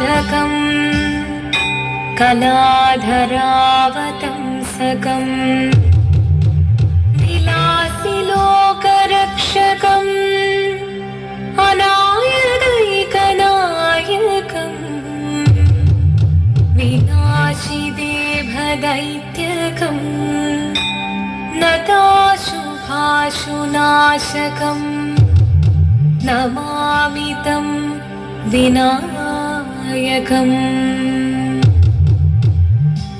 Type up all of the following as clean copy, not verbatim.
साधकम् कलाधरावतंसकम् विलासि लोकरक्षकम् अनायदैकनायकम् विनाशि देवदैत्यकम् नताशुभाशुनाशकम् नमामि तं विनायकम्।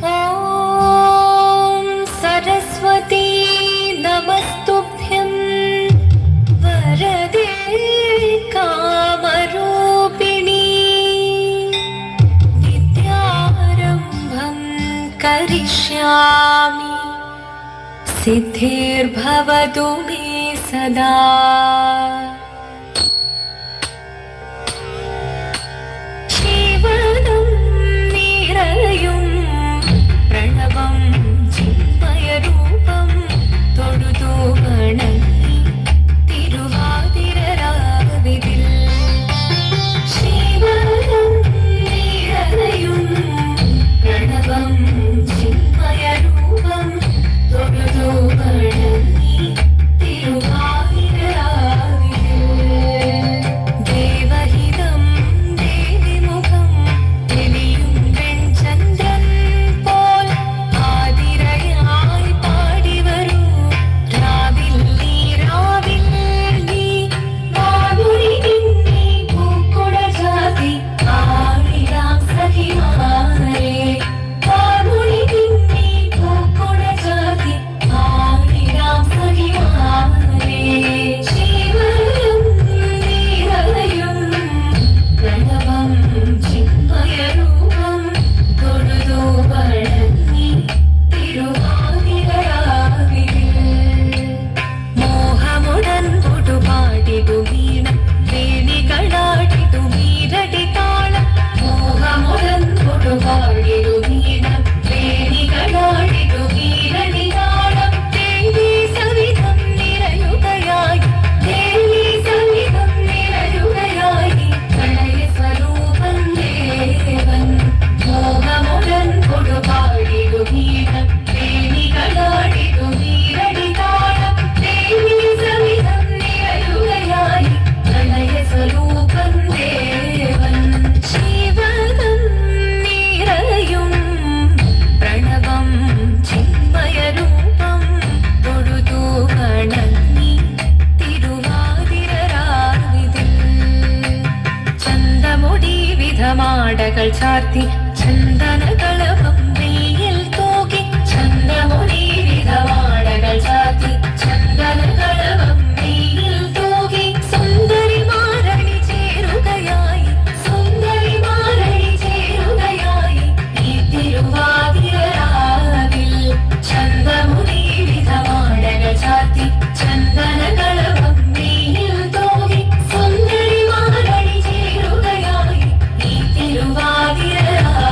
ॐ सरस्वती नमस्तुभ्यं वरदे कामरूपिणी विद्यारम्भं करिष्यामि सिद्धिर्भवतु मे सदा। शिवनं निरयुं प्रणवं चिन्मयरूपं തൊഴുതു വണങ്ങി തിരുവാതിരരാവിതിൽ ശിവനം നിറയും പ്രണവം ചിന്മയരൂപം തൊഴുതു വണങ്ങി തിരുവാതിരരാവിതിൽ ദേവഹിതം ദേവിമുഖം തെളിയും വെൺചന്ദ്രൻ പോൽ ആതിരയായി പാടി വരൂ രാവിൽ നീ വാതുരി നിന്നെ പൂക്കുട ചാത്തി ആടിടാം സഖിമാരെ വാതുരി നിന്നെ പൂക്കുട ചാത്തി ആടിടാം സഖിമാരെ ശിവനും നിറയും പ്രണവം ചിന്മയരൂപം തൊഴുതു വണങ്ങി തിരുവാതിരരാവിതിൽ മോഹമുടൻ പൊടുപാടിടു വീണം വേണികളാടിടു മീരടി താളം മോഹമുടൻ പൊടുപാടിടു വീണം വേണികളാടിടു മീരടി താളം ദേവി സവിധം നിറയുകയായി ദേവി സവിധം നിറയുകയായി പ്രണയ സ്വരൂപം ദേവൻ മോഹമുടൻ പൊടുപാടിടു വീണം വേണികളാടിടു മീരടി താളം ദേവി സവിധം നിറയുകയായി പ്രണയ സ്വരൂപം ദേവൻ ശിവനം നിറയും പ്രണവം ചിന്മയരൂപം തൊഴുതു വണങ്ങി തിരുവാതിരരാവിതിൽ ചന്തമുടി വിധമാടകൾ ചാർത്തി ചന്ദനകളഭം വെയിൽ തൂകി ചന്തമുടി വിധമാടകൾ ചാർത്തി ചന്ദനകളഭം വെയിൽ തൂകി സുന്ദരിമാരണി ചേരുകയായി സുന്ദരിമാരണി ചേരുകയായി ഈ തിരുവാതിരരാവിൽ ചന്തമുടി വിധമാടകൾ ചാർത്തി ചന്ദനകളഭം വെയിൽ തൂകി സുന്ദരിമാരണി ചേരുകയായി ഈ തിരുവാതിരരാവിൽ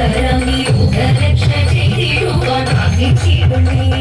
ശങ്കരം യുഗരക്ഷ ചെയ്തിടുവാൻ ആഗ്രഹിച്ചിടുന്നേ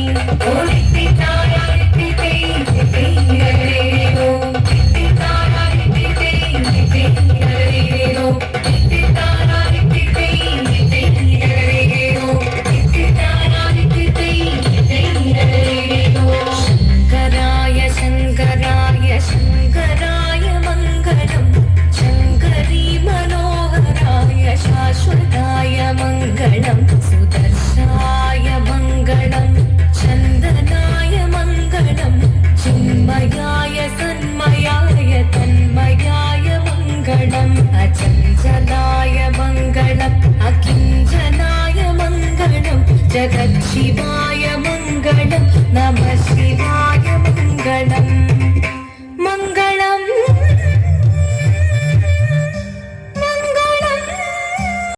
जगत् शिवा